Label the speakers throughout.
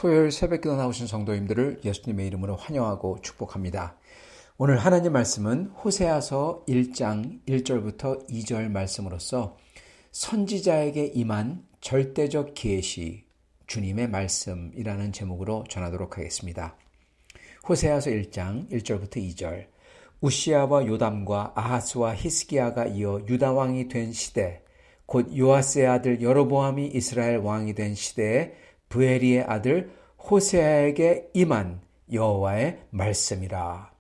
Speaker 1: 토요일 새벽기도 나오신 성도님들을 예수님의 이름으로 환영하고 축복합니다. 오늘 하나님 말씀은 호세아서 1장 1절부터 2절 말씀으로서 선지자에게 임한 절대적 계시, 주님의 말씀이라는 제목으로 전하도록 하겠습니다. 호세아서 1장 1절부터 2절. 우시아와 요담과 아하스와 히스기야가 이어 유다 왕이 된 시대, 곧 요아스의 아들 여로보암이 이스라엘 왕이 된 시대에 브에리의 아들 호세아에게 임한 여호와의 말씀이라.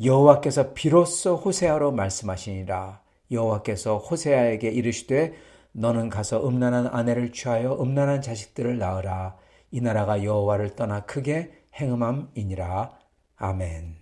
Speaker 1: 여호와께서 비로소 호세아로 말씀하시니라. 여호와께서 호세아에게 이르시되 너는 가서 음란한 아내를 취하여 음란한 자식들을 낳으라. 이 나라가 여호와를 떠나 크게 행음함이니라. 아멘.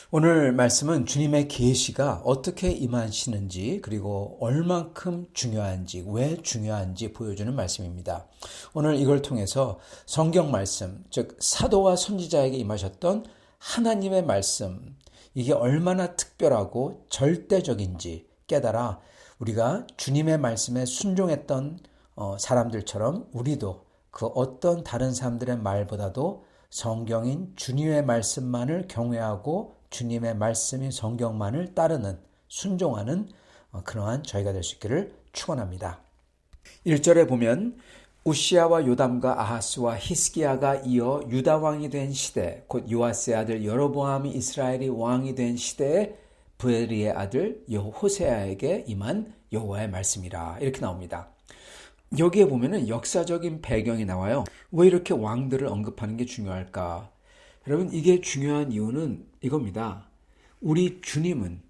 Speaker 1: 오늘 말씀은 주님의 계시가 어떻게 임하시는지 그리고 얼만큼 중요한지 왜 중요한지 보여주는 말씀입니다. 오늘 이걸 통해서 성경 말씀, 즉 사도와 선지자에게 임하셨던 하나님의 말씀, 이게 얼마나 특별하고 절대적인지 깨달아 우리가 주님의 말씀에 순종했던 사람들처럼 우리도 그 어떤 다른 사람들의 말보다도 성경인 주님의 말씀만을 경외하고 주님의 말씀인 성경만을 따르는, 순종하는 그러한 저희가 될 수 있기를 축원합니다. 1절에 보면 우시아와 요담과 아하스와 히스기야가 이어 유다 왕이 된 시대, 곧 요아스의 아들 여로보암이 이스라엘이 왕이 된 시대에 브에리의 아들 호세아에게 임한 여호와의 말씀이라, 이렇게 나옵니다. 여기에 보면은 역사적인 배경이 나와요. 왜 이렇게 왕들을 언급하는 게 중요할까? 여러분, 이게 중요한 이유는 이겁니다. 우리 주님은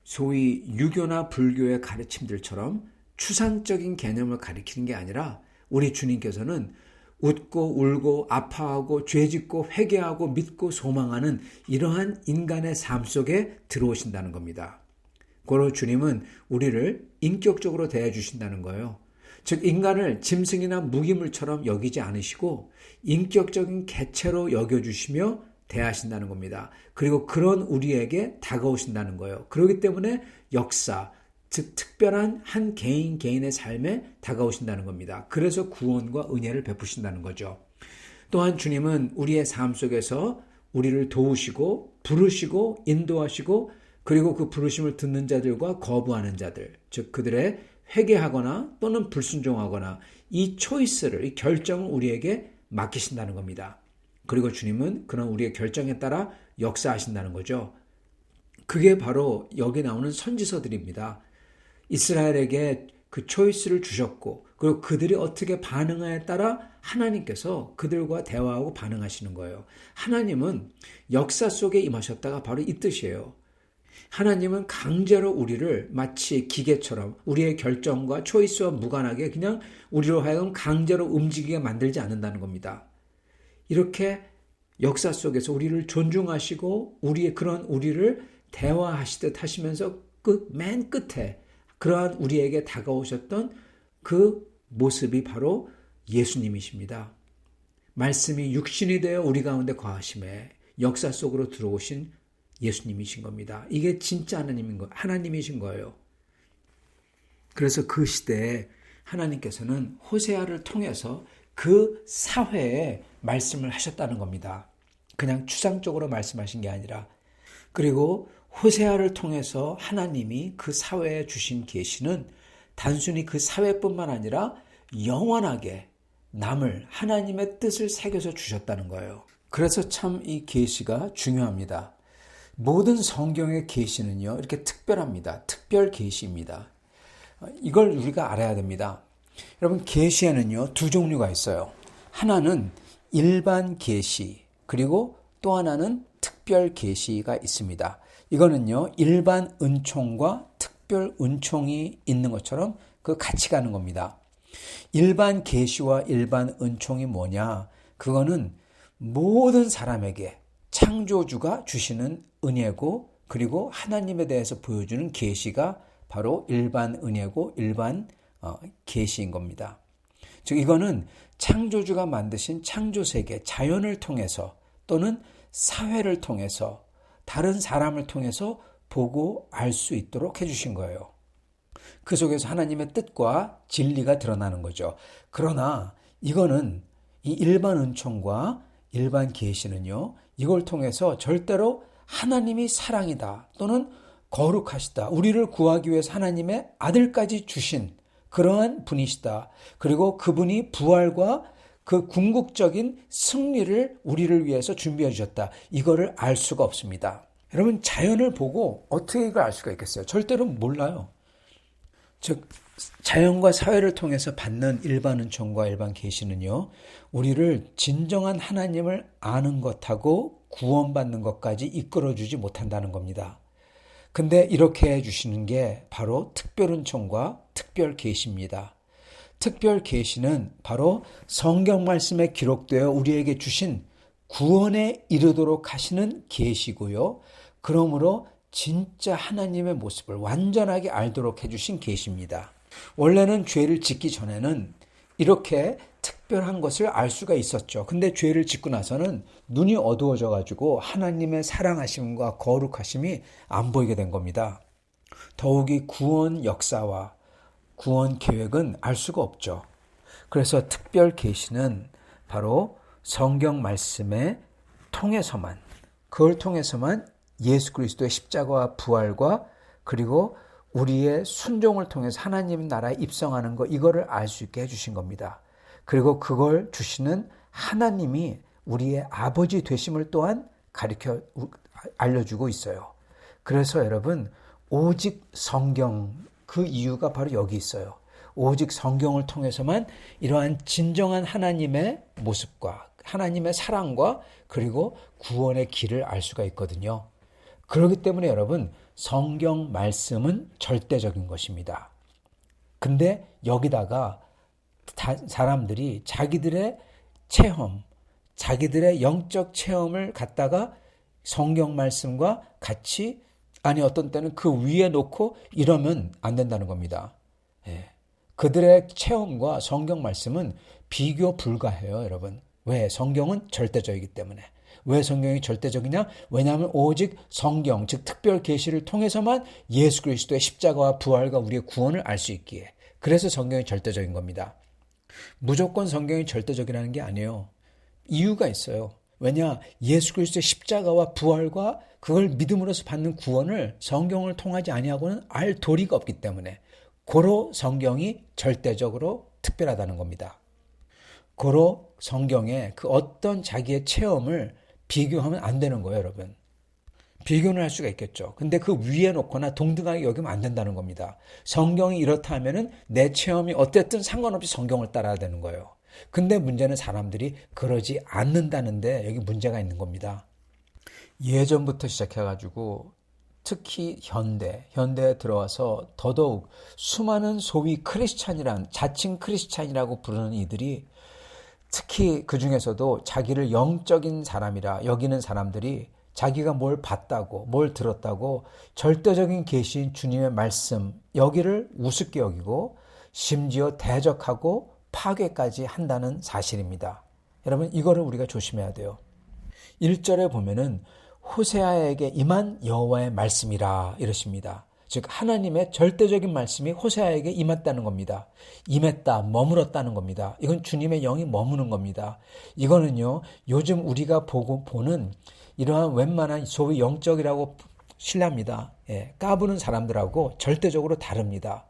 Speaker 1: 소위 유교나 불교의 가르침들처럼 추상적인 개념을 가리키는 게 아니라 우리 주님께서는 웃고 울고 아파하고 죄짓고 회개하고 믿고 소망하는 이러한 인간의 삶 속에 들어오신다는 겁니다. 고로 주님은 우리를 인격적으로 대해 주신다는 거예요. 즉 인간을 짐승이나 무기물처럼 여기지 않으시고 인격적인 개체로 여겨주시며 대하신다는 겁니다. 그리고 그런 우리에게 다가오신다는 거예요. 그렇기 때문에 역사, 즉 특별한 한 개인의 삶에 다가오신다는 겁니다. 그래서 구원과 은혜를 베푸신다는 거죠. 또한 주님은 우리의 삶 속에서 우리를 도우시고 부르시고 인도하시고 그리고 그 부르심을 듣는 자들과 거부하는 자들, 즉 그들의 회개하거나 또는 불순종하거나 이 초이스를, 이 결정을 우리에게 맡기신다는 겁니다. 그리고 주님은 그런 우리의 결정에 따라 역사하신다는 거죠. 그게 바로 여기 나오는 선지서들입니다. 이스라엘에게 그 초이스를 주셨고 그리고 그들이 어떻게 반응하에 따라 하나님께서 그들과 대화하고 반응하시는 거예요. 하나님은 역사 속에 임하셨다가 바로 이 뜻이에요. 하나님은 강제로 우리를 마치 기계처럼 우리의 결정과 초이스와 무관하게 그냥 우리로 하여금 강제로 움직이게 만들지 않는다는 겁니다. 이렇게 역사 속에서 우리를 존중하시고 우리를 대화하시듯 하시면서 맨 끝에 그러한 우리에게 다가오셨던 그 모습이 바로 예수님이십니다. 말씀이 육신이 되어 우리 가운데 거하심에 역사 속으로 들어오신 예수님이신 겁니다. 이게 진짜 하나님이신 거예요. 그래서 그 시대에 하나님께서는 호세아를 통해서 그 사회에 말씀을 하셨다는 겁니다. 그냥 추상적으로 말씀하신 게 아니라. 그리고 호세아를 통해서 하나님이 그 사회에 주신 계시는 단순히 그 사회뿐만 아니라 영원하게 남을 하나님의 뜻을 새겨서 주셨다는 거예요. 그래서 참 이 계시가 중요합니다. 모든 성경의 계시는요, 이렇게 특별합니다. 특별 계시입니다. 이걸 우리가 알아야 됩니다. 여러분, 계시에는요, 두 종류가 있어요. 하나는 일반 계시, 그리고 또 하나는 특별 계시가 있습니다. 이거는요, 일반 은총과 특별 은총이 있는 것처럼 같이 가는 겁니다. 일반 계시와 일반 은총이 뭐냐? 그거는 모든 사람에게 창조주가 주시는 은혜고 그리고 하나님에 대해서 보여주는 계시가 바로 일반 은혜고 일반 계시인 겁니다. 즉 이거는 창조주가 만드신 창조세계, 자연을 통해서 또는 사회를 통해서 다른 사람을 통해서 보고 알 수 있도록 해주신 거예요. 그 속에서 하나님의 뜻과 진리가 드러나는 거죠. 그러나 이거는 이 일반 은총과 일반 계시는요, 이걸 통해서 절대로 하나님이 사랑이다 또는 거룩하시다, 우리를 구하기 위해서 하나님의 아들까지 주신 그러한 분이시다, 그리고 그분이 부활과 그 궁극적인 승리를 우리를 위해서 준비해 주셨다, 이거를 알 수가 없습니다. 여러분, 자연을 보고 어떻게 이걸 알 수가 있겠어요? 절대로 몰라요. 즉 자연과 사회를 통해서 받는 일반 은총과 일반 계시는요, 우리를 진정한 하나님을 아는 것하고 구원받는 것까지 이끌어주지 못한다는 겁니다. 근데 이렇게 해주시는 게 바로 특별 은총과 특별 계시입니다. 특별 계시는 바로 성경 말씀에 기록되어 우리에게 주신 구원에 이르도록 하시는 계시고요, 그러므로 진짜 하나님의 모습을 완전하게 알도록 해주신 계시입니다. 원래는 죄를 짓기 전에는 이렇게 특별한 것을 알 수가 있었죠. 근데 죄를 짓고 나서는 눈이 어두워져 가지고 하나님의 사랑하심과 거룩하심이 안 보이게 된 겁니다. 더욱이 구원 역사와 구원 계획은 알 수가 없죠. 그래서 특별 계시는 바로 성경 말씀에 통해서만, 그걸 통해서만 예수 그리스도의 십자가와 부활과 그리고 우리의 순종을 통해서 하나님 나라에 입성하는 것, 이거를 알 수 있게 해주신 겁니다. 그리고 그걸 주시는 하나님이 우리의 아버지 되심을 또한 알려주고 있어요. 그래서 여러분, 오직 성경, 그 이유가 바로 여기 있어요. 오직 성경을 통해서만 이러한 진정한 하나님의 모습과 하나님의 사랑과 그리고 구원의 길을 알 수가 있거든요. 그렇기 때문에 여러분, 성경 말씀은 절대적인 것입니다. 근데 여기다가 사람들이 자기들의 체험, 자기들의 영적 체험을 갖다가 성경 말씀과 같이, 아니 어떤 때는 그 위에 놓고 이러면 안 된다는 겁니다. 예. 그들의 체험과 성경 말씀은 비교 불가해요, 여러분. 왜? 성경은 절대적이기 때문에. 왜 성경이 절대적이냐? 왜냐하면 오직 성경, 즉 특별 계시를 통해서만 예수 그리스도의 십자가와 부활과 우리의 구원을 알 수 있기에. 그래서 성경이 절대적인 겁니다. 무조건 성경이 절대적이라는 게 아니에요. 이유가 있어요. 왜냐? 예수 그리스도의 십자가와 부활과 그걸 믿음으로써 받는 구원을 성경을 통하지 아니하고는 알 도리가 없기 때문에 고로 성경이 절대적으로 특별하다는 겁니다. 고로 성경에 그 어떤 자기의 체험을 비교하면 안 되는 거예요, 여러분. 비교는 할 수가 있겠죠. 근데 그 위에 놓거나 동등하게 여기면 안 된다는 겁니다. 성경이 이렇다 하면은 내 체험이 어쨌든 상관없이 성경을 따라야 되는 거예요. 근데 문제는 사람들이 그러지 않는다는데 여기 문제가 있는 겁니다. 예전부터 시작해가지고 특히 현대에 들어와서 더더욱 수많은 소위 크리스찬이란, 자칭 크리스찬이라고 부르는 이들이 특히 그 중에서도 자기를 영적인 사람이라 여기는 사람들이 자기가 뭘 봤다고, 뭘 들었다고 절대적인 계시인 주님의 말씀, 여기를 우습게 여기고 심지어 대적하고 파괴까지 한다는 사실입니다. 여러분, 이거를 우리가 조심해야 돼요. 1절에 보면은 호세아에게 임한 여호와의 말씀이라 이러십니다. 즉 하나님의 절대적인 말씀이 호세아에게 임했다는 겁니다. 임했다, 머물었다는 겁니다. 이건 주님의 영이 머무는 겁니다. 이거는요, 요즘 우리가 보는 이러한 웬만한 소위 영적이라고 신뢰합니다. 까부는 사람들하고 절대적으로 다릅니다.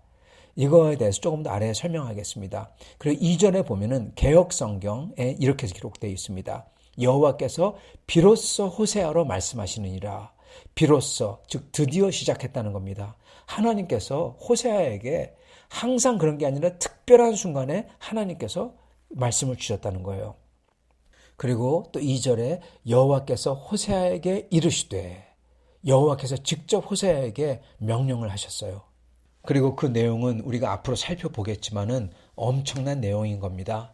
Speaker 1: 이거에 대해서 조금 더 아래에 설명하겠습니다. 그리고 이전에 보면은 개역 성경에 이렇게 기록되어 있습니다. 여호와께서 비로소 호세아로 말씀하시느니라. 비로소, 즉 드디어 시작했다는 겁니다. 하나님께서 호세아에게 항상 그런 게 아니라 특별한 순간에 하나님께서 말씀을 주셨다는 거예요. 그리고 또 2절에 여호와께서 호세아에게 이르시되, 여호와께서 직접 호세아에게 명령을 하셨어요. 그리고 그 내용은 우리가 앞으로 살펴보겠지만은 엄청난 내용인 겁니다.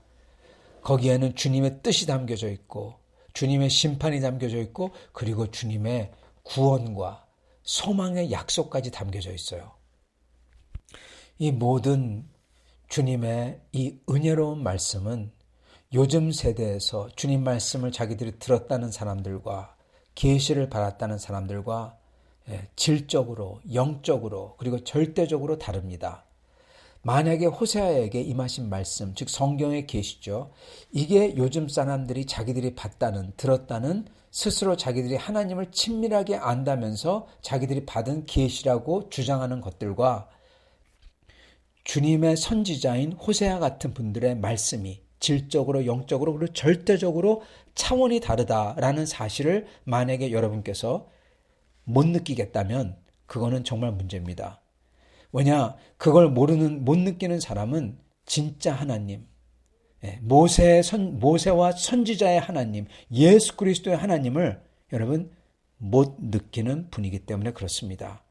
Speaker 1: 거기에는 주님의 뜻이 담겨져 있고 주님의 심판이 담겨져 있고 그리고 주님의 구원과 소망의 약속까지 담겨져 있어요. 이 모든 주님의 이 은혜로운 말씀은 요즘 세대에서 주님 말씀을 자기들이 들었다는 사람들과 계시를 받았다는 사람들과 질적으로, 영적으로, 그리고 절대적으로 다릅니다. 만약에 호세아에게 임하신 말씀, 즉 성경의 계시죠. 이게 요즘 사람들이 자기들이 봤다는, 들었다는, 스스로 자기들이 하나님을 친밀하게 안다면서 자기들이 받은 계시라고 주장하는 것들과 주님의 선지자인 호세아 같은 분들의 말씀이 질적으로, 영적으로, 그리고 절대적으로 차원이 다르다라는 사실을 만약에 여러분께서 못 느끼겠다면 그거는 정말 문제입니다. 왜냐? 그걸 못 느끼는 사람은 진짜 하나님, 모세와 선지자의 하나님, 예수 그리스도의 하나님을 여러분 못 느끼는 분이기 때문에 그렇습니다.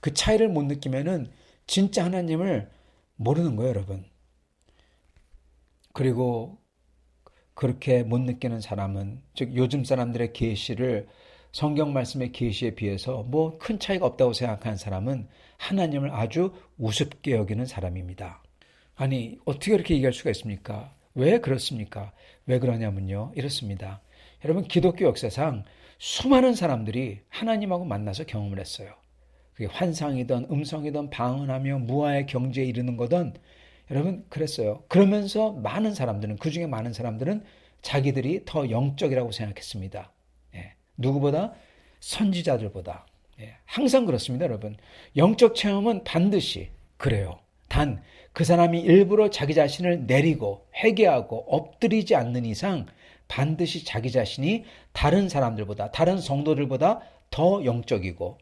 Speaker 1: 그 차이를 못 느끼면은 진짜 하나님을 모르는 거예요, 여러분. 그리고 그렇게 못 느끼는 사람은, 즉 요즘 사람들의 계시를 성경 말씀의 계시에 비해서 뭐 큰 차이가 없다고 생각하는 사람은 하나님을 아주 우습게 여기는 사람입니다. 아니, 어떻게 그렇게 얘기할 수가 있습니까? 왜 그렇습니까? 왜 그러냐면요, 이렇습니다. 여러분, 기독교 역사상 수많은 사람들이 하나님하고 만나서 경험을 했어요. 그게 환상이든 음성이든 방언하며 무아의 경지에 이르는 거든 여러분 그랬어요. 그러면서 많은 사람들은, 그중에 많은 사람들은 자기들이 더 영적이라고 생각했습니다. 누구보다? 선지자들보다. 항상 그렇습니다, 여러분. 영적 체험은 반드시 그래요. 단 그 사람이 일부러 자기 자신을 내리고 회개하고 엎드리지 않는 이상 반드시 자기 자신이 다른 사람들보다, 다른 성도들보다 더 영적이고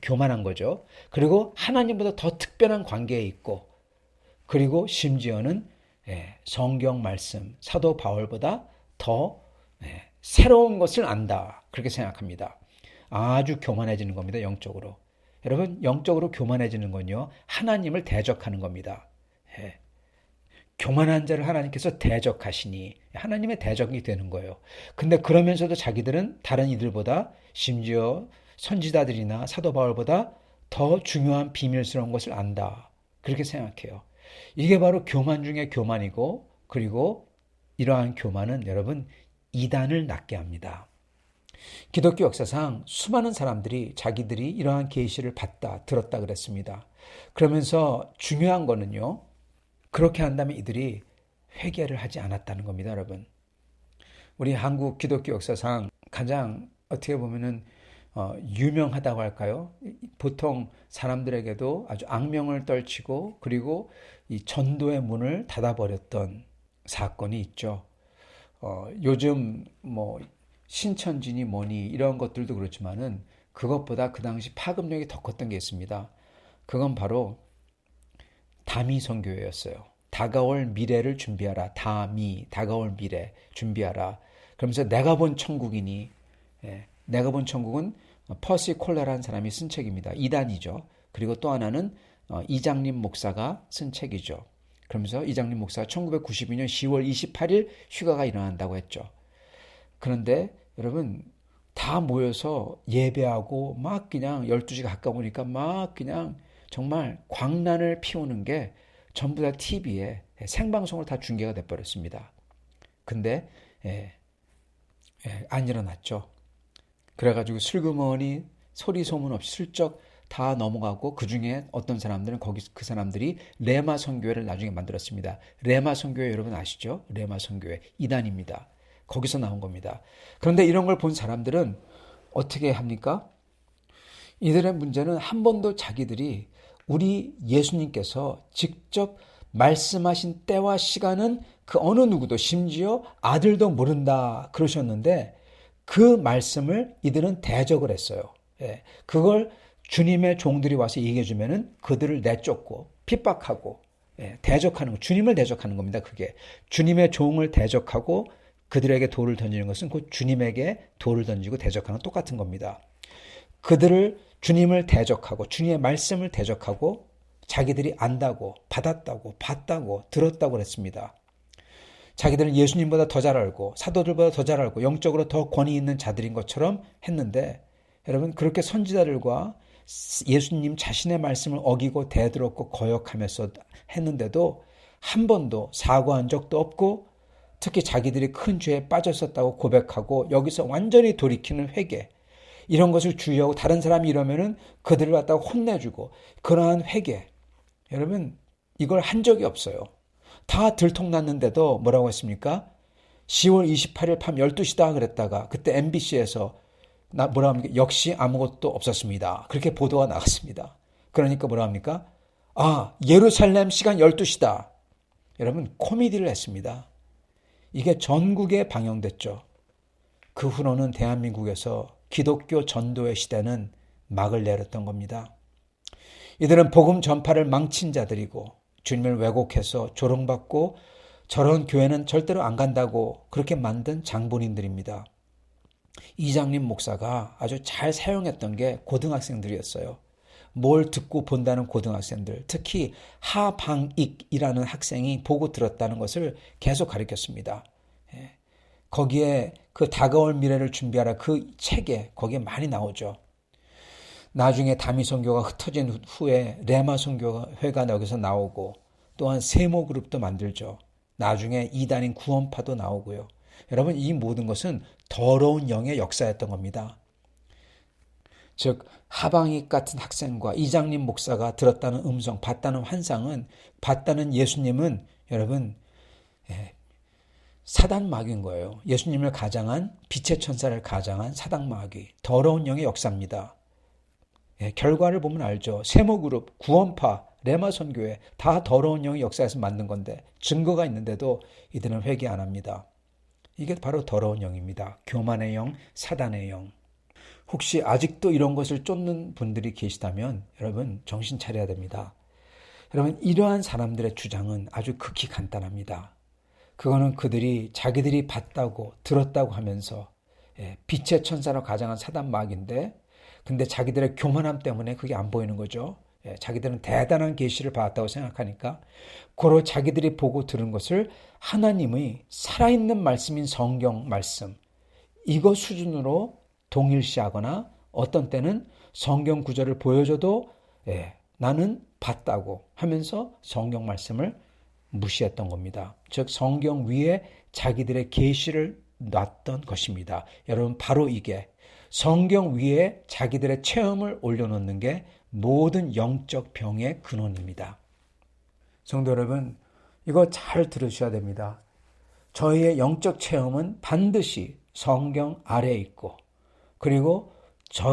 Speaker 1: 교만한 거죠. 그리고 하나님보다 더 특별한 관계에 있고, 그리고 심지어는 성경 말씀, 사도 바울보다 더 새로운 것을 안다. 그렇게 생각합니다. 아주 교만해지는 겁니다, 영적으로. 여러분, 영적으로 교만해지는 건요, 하나님을 대적하는 겁니다. 교만한 자를 하나님께서 대적하시니 하나님의 대적이 되는 거예요. 근데 그러면서도 자기들은 다른 이들보다, 심지어 선지자들이나 사도 바울보다 더 중요한 비밀스러운 것을 안다. 그렇게 생각해요. 이게 바로 교만 중에 교만이고, 그리고 이러한 교만은 여러분 이단을 낳게 합니다. 기독교 역사상 수많은 사람들이 자기들이 이러한 계시를 봤다, 들었다 그랬습니다. 그러면서 중요한 거는요, 그렇게 한다면 이들이 회개를 하지 않았다는 겁니다, 여러분. 우리 한국 기독교 역사상 가장 어떻게 보면은 유명하다고 할까요? 보통 사람들에게도 아주 악명을 떨치고, 그리고 이 전도의 문을 닫아버렸던 사건이 있죠. 요즘 뭐 신천지니 뭐니 이런 것들도 그렇지만은 그것보다 그 당시 파급력이 더 컸던 게 있습니다. 그건 바로 다미 선교회였어요. 다가올 미래를 준비하라. 다가올 미래 준비하라. 그러면서 내가 본 천국이니, 내가 본 천국은 퍼시 콜라라는 사람이 쓴 책입니다. 이단이죠. 그리고 또 하나는 이장림 목사가 쓴 책이죠. 그러면서 이장림 목사가 1992년 10월 28일 휴가가 일어난다고 했죠. 그런데 여러분 다 모여서 예배하고 막 그냥 12시가 가까우니까 막 그냥 정말 광란을 피우는 게 전부 다 TV에 생방송으로 다 중계가 돼버렸습니다. 근데 안 일어났죠. 그래가지고 슬그머니 소리 소문 없이 슬쩍 다 넘어가고, 그 중에 어떤 사람들은 그 사람들이 레마 선교회를 나중에 만들었습니다. 레마 선교회 여러분 아시죠? 레마 선교회 이단입니다. 거기서 나온 겁니다. 그런데 이런 걸 본 사람들은 어떻게 합니까? 이들의 문제는 한 번도 자기들이 우리 예수님께서 직접 말씀하신 때와 시간은 그 어느 누구도, 심지어 아들도 모른다 그러셨는데 그 말씀을 이들은 대적을 했어요. 그걸 주님의 종들이 와서 얘기해 주면은 그들을 내쫓고 핍박하고 대적하는 거, 주님을 대적하는 겁니다. 그게 주님의 종을 대적하고 그들에게 돌을 던지는 것은 곧 주님에게 돌을 던지고 대적하는 똑같은 겁니다. 그들을 주님을 대적하고 주님의 말씀을 대적하고 자기들이 안다고, 받았다고, 봤다고, 들었다고 그랬습니다. 자기들은 예수님보다 더 잘 알고 사도들보다 더 잘 알고 영적으로 더 권위 있는 자들인 것처럼 했는데, 여러분 그렇게 선지자들과 예수님 자신의 말씀을 어기고 대들었고 거역하면서 했는데도 한 번도 사과한 적도 없고, 특히 자기들이 큰 죄에 빠졌었다고 고백하고 여기서 완전히 돌이키는 회개, 이런 것을 주의하고 다른 사람이 이러면은 그들을 갖다가 혼내주고 그러한 회개, 여러분 이걸 한 적이 없어요. 다 들통났는데도 뭐라고 했습니까? 10월 28일 밤 12시다 그랬다가 그때 MBC에서 뭐라 합니까? 역시 아무것도 없었습니다. 그렇게 보도가 나갔습니다. 그러니까 뭐라 합니까? 예루살렘 시간 12시다. 여러분, 코미디를 했습니다. 이게 전국에 방영됐죠. 그 후로는 대한민국에서 기독교 전도의 시대는 막을 내렸던 겁니다. 이들은 복음 전파를 망친 자들이고 주님을 왜곡해서 조롱받고 저런 교회는 절대로 안 간다고 그렇게 만든 장본인들입니다. 이장림 목사가 아주 잘 사용했던 게 고등학생들이었어요. 뭘 듣고 본다는 고등학생들, 특히 하방익이라는 학생이 보고 들었다는 것을 계속 가르쳤습니다. 거기에 그 다가올 미래를 준비하라 그 책에 거기에 많이 나오죠. 나중에 다미 선교가 흩어진 후에 레마 선교회가 여기서 나오고 또한 세모 그룹도 만들죠. 나중에 이단인 구원파도 나오고요. 여러분, 이 모든 것은 더러운 영의 역사였던 겁니다. 즉 하방익 같은 학생과 이장림 목사가 들었다는 음성, 봤다는 환상은, 봤다는 예수님은 여러분 사단 마귀인 거예요. 예수님을 가장한, 빛의 천사를 가장한 사단 마귀, 더러운 영의 역사입니다. 결과를 보면 알죠. 세모그룹, 구원파, 레마선교회 다 더러운 영의 역사에서 만든 건데 증거가 있는데도 이들은 회개 안 합니다. 이게 바로 더러운 영입니다. 교만의 영, 사단의 영. 혹시 아직도 이런 것을 쫓는 분들이 계시다면 여러분 정신 차려야 됩니다. 여러분, 이러한 사람들의 주장은 아주 극히 간단합니다. 그거는 그들이 자기들이 봤다고 들었다고 하면서 빛의 천사로 가장한 사단 마귀인데, 근데 자기들의 교만함 때문에 그게 안 보이는 거죠. 자기들은 대단한 계시를 받았다고 생각하니까 고로 자기들이 보고 들은 것을 하나님의 살아있는 말씀인 성경 말씀, 이거 수준으로 동일시하거나 어떤 때는 성경 구절을 보여줘도 나는 봤다고 하면서 성경 말씀을 무시했던 겁니다. 즉 성경 위에 자기들의 계시를 놨던 것입니다. 여러분, 바로 이게 성경 위에 자기들의 체험을 올려놓는 게 모든 영적 병의 근원입니다. 성도 여러분, 이거 잘 들으셔야 됩니다. 저희의 영적 체험은 반드시 성경 아래에 있고, 그리고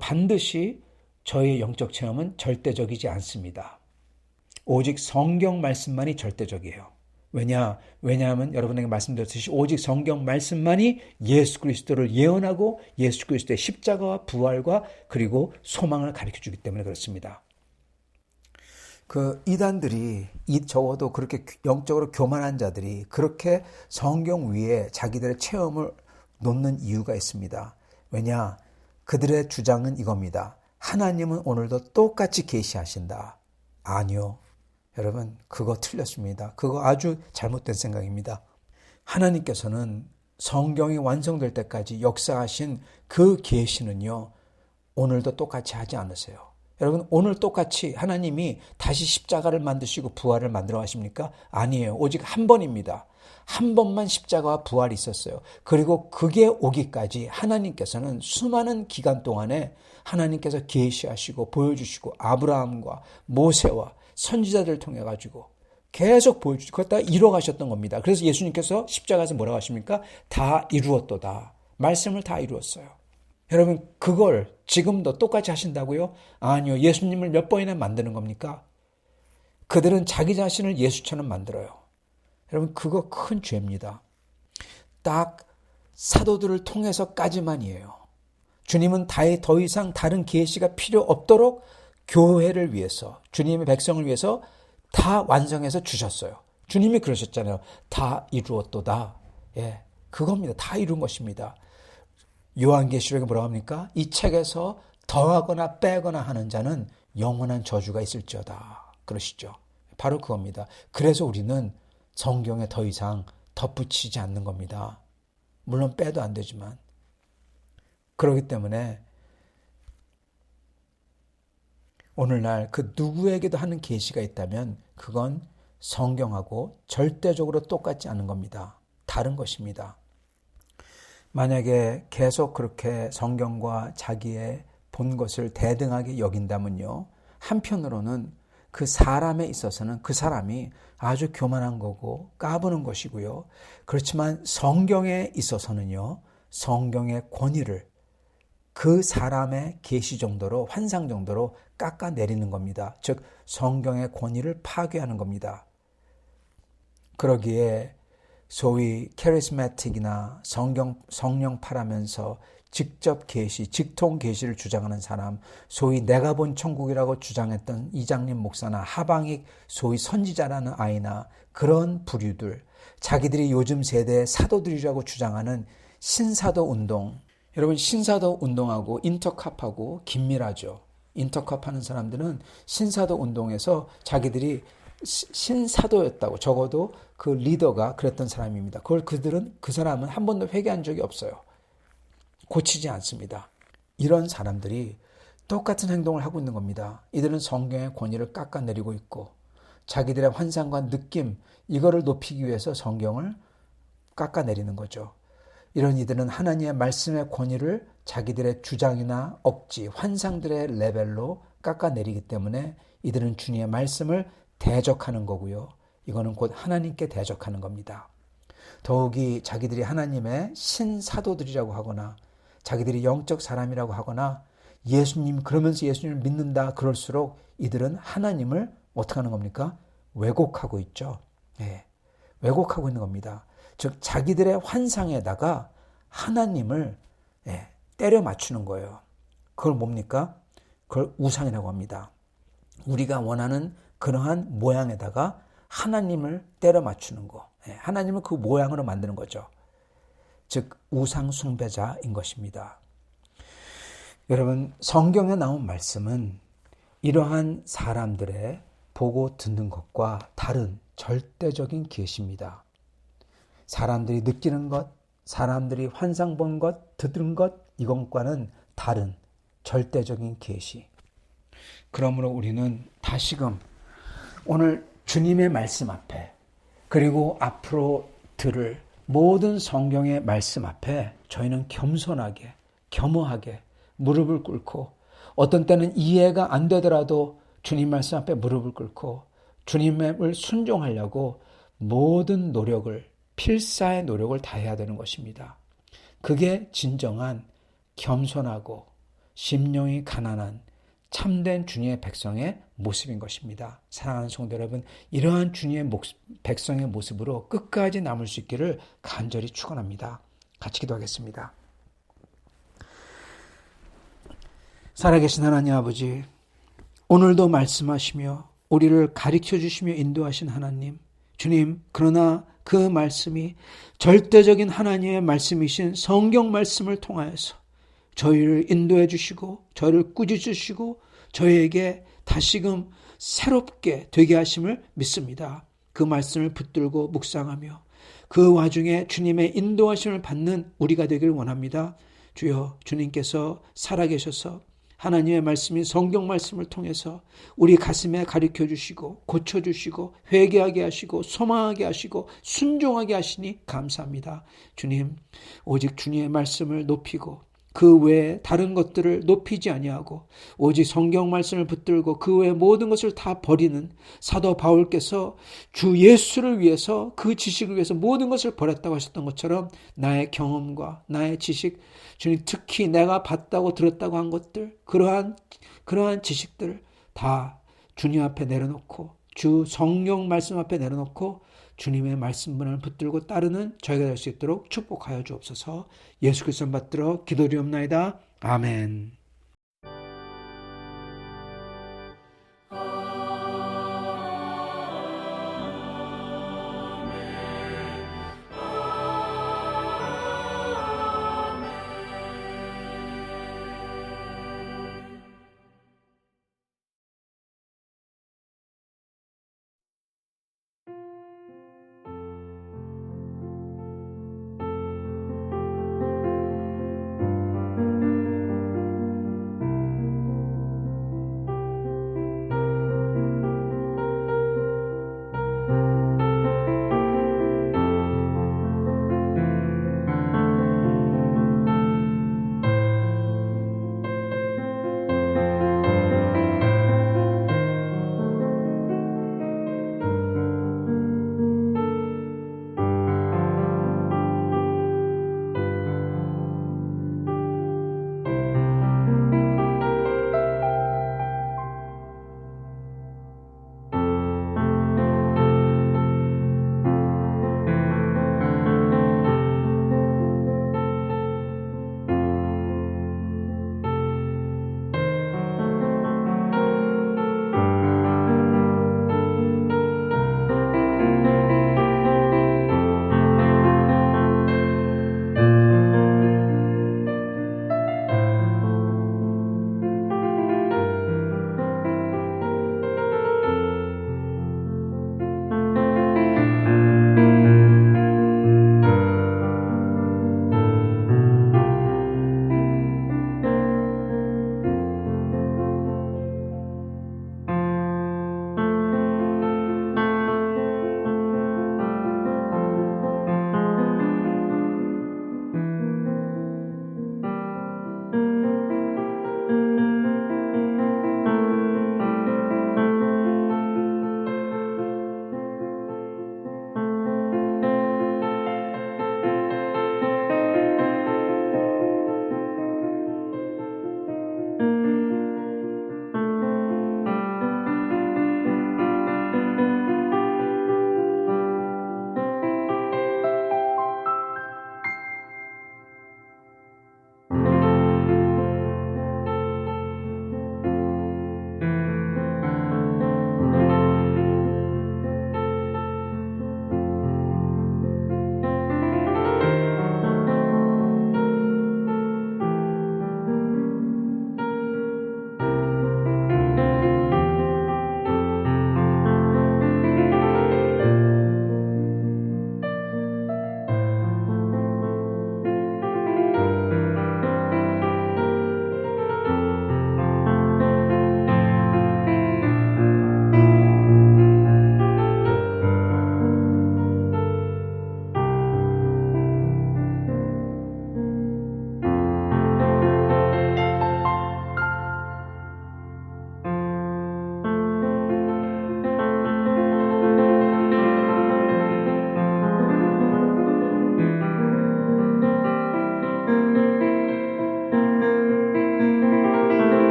Speaker 1: 반드시 저희의 영적 체험은 절대적이지 않습니다. 오직 성경 말씀만이 절대적이에요. 왜냐하면 여러분에게 말씀드렸듯이 오직 성경 말씀만이 예수 그리스도를 예언하고 예수 그리스도의 십자가와 부활과 그리고 소망을 가르쳐주기 때문에 그렇습니다. 그 이단들이, 적어도 그렇게 영적으로 교만한 자들이 그렇게 성경 위에 자기들의 체험을 놓는 이유가 있습니다. 왜냐? 그들의 주장은 이겁니다. 하나님은 오늘도 똑같이 계시하신다. 아니요. 여러분, 그거 틀렸습니다. 그거 아주 잘못된 생각입니다. 하나님께서는 성경이 완성될 때까지 역사하신 그 계시는요, 오늘도 똑같이 하지 않으세요. 여러분, 오늘 똑같이 하나님이 다시 십자가를 만드시고 부활을 만들어 가십니까? 아니에요. 오직 한 번입니다. 한 번만 십자가와 부활이 있었어요. 그리고 그게 오기까지 하나님께서는 수많은 기간 동안에 하나님께서 계시하시고 보여주시고 아브라함과 모세와 선지자들을 통해 가지고 계속 보여주시고 그걸 다 이루어가셨던 겁니다. 그래서 예수님께서 십자가에서 뭐라고 하십니까? 다 이루었도다. 말씀을 다 이루었어요. 여러분, 그걸 지금도 똑같이 하신다고요? 아니요. 예수님을 몇 번이나 만드는 겁니까? 그들은 자기 자신을 예수처럼 만들어요. 여러분, 그거 큰 죄입니다. 딱 사도들을 통해서까지만이에요. 주님은 더 이상 다른 계시가 필요 없도록 교회를 위해서, 주님의 백성을 위해서 다 완성해서 주셨어요. 주님이 그러셨잖아요. 다 이루었도다. 그겁니다. 다 이룬 것입니다. 요한계시록에 뭐라고 합니까? 이 책에서 더하거나 빼거나 하는 자는 영원한 저주가 있을지어다. 그러시죠. 바로 그겁니다. 그래서 우리는 성경에 더 이상 덧붙이지 않는 겁니다. 물론 빼도 안 되지만. 그렇기 때문에 오늘날 그 누구에게도 하는 계시가 있다면 그건 성경하고 절대적으로 똑같지 않은 겁니다. 다른 것입니다. 만약에 계속 그렇게 성경과 자기의 본 것을 대등하게 여긴다면요, 한편으로는 그 사람에 있어서는 그 사람이 아주 교만한 거고 까부는 것이고요. 그렇지만 성경에 있어서는요, 성경의 권위를 그 사람의 계시 정도로, 환상 정도로 깎아내리는 겁니다. 즉 성경의 권위를 파괴하는 겁니다. 그러기에 소위 캐리스마틱이나 성령파라면서 직접 계시, 직통 계시를 주장하는 사람, 소위 내가 본 천국이라고 주장했던 이장림 목사나 하방익 소위 선지자라는 아이나 그런 부류들, 자기들이 요즘 세대의 사도들이라고 주장하는 신사도 운동, 여러분 신사도 운동하고 인터캅하고 긴밀하죠. 인터캅 하는 사람들은 신사도 운동에서 자기들이 신사도였다고, 적어도 그 리더가 그랬던 사람입니다. 그 사람은 한 번도 회개한 적이 없어요. 고치지 않습니다. 이런 사람들이 똑같은 행동을 하고 있는 겁니다. 이들은 성경의 권위를 깎아내리고 있고 자기들의 환상과 느낌, 이거를 높이기 위해서 성경을 깎아내리는 거죠. 이런 이들은 하나님의 말씀의 권위를 자기들의 주장이나 억지, 환상들의 레벨로 깎아내리기 때문에 이들은 주님의 말씀을 대적하는 거고요. 이거는 곧 하나님께 대적하는 겁니다. 더욱이 자기들이 하나님의 신사도들이라고 하거나 자기들이 영적 사람이라고 하거나 그러면서 예수님을 믿는다 그럴수록 이들은 하나님을 어떻게 하는 겁니까? 왜곡하고 있죠. 예, 왜곡하고 있는 겁니다. 즉 자기들의 환상에다가 하나님을 때려 맞추는 거예요. 그걸 뭡니까? 그걸 우상이라고 합니다. 우리가 원하는 그러한 모양에다가 하나님을 때려 맞추는 거. 하나님을 그 모양으로 만드는 거죠. 즉 우상 숭배자인 것입니다. 여러분, 성경에 나온 말씀은 이러한 사람들의 보고 듣는 것과 다른 절대적인 계시입니다. 사람들이 느끼는 것, 사람들이 환상 본 것, 들은 것, 이것과는 다른 절대적인 계시. 그러므로 우리는 다시금 오늘 주님의 말씀 앞에, 그리고 앞으로 들을 모든 성경의 말씀 앞에 저희는 겸손하게, 겸허하게 무릎을 꿇고, 어떤 때는 이해가 안 되더라도 주님 말씀 앞에 무릎을 꿇고 주님을 순종하려고 모든 노력을, 필사의 노력을 다해야 되는 것입니다. 그게 진정한 겸손하고 심령이 가난한 참된 주님의 백성의 모습인 것입니다. 사랑하는 성도 여러분, 이러한 주님의 백성의 모습으로 끝까지 남을 수 있기를 간절히 축원합니다. 같이 기도하겠습니다. 살아계신 하나님 아버지, 오늘도 말씀하시며 우리를 가르쳐 주시며 인도하신 하나님, 주님, 그러나 그 말씀이 절대적인 하나님의 말씀이신 성경 말씀을 통하여서 저희를 인도해 주시고 저희를 꾸짖으시고 저희에게 다시금 새롭게 되게 하심을 믿습니다. 그 말씀을 붙들고 묵상하며 그 와중에 주님의 인도하심을 받는 우리가 되기를 원합니다. 주여, 주님께서 살아계셔서 하나님의 말씀인 성경 말씀을 통해서 우리 가슴에 가르쳐 주시고 고쳐주시고 회개하게 하시고 소망하게 하시고 순종하게 하시니 감사합니다. 주님, 오직 주님의 말씀을 높이고 그 외에 다른 것들을 높이지 아니하고 오직 성경 말씀을 붙들고 그 외의 모든 것을 다 버리는 사도 바울께서 주 예수를 위해서, 그 지식을 위해서 모든 것을 버렸다고 하셨던 것처럼 나의 경험과 나의 지식, 주님, 특히 내가 봤다고 들었다고 한 것들, 그러한 지식들을 다 주님 앞에 내려놓고 주 성령 말씀 앞에 내려놓고 주님의 말씀문을 붙들고 따르는 저희가 될 수 있도록 축복하여 주옵소서. 예수 그리스도 받들어 기도드리옵나이다. 아멘.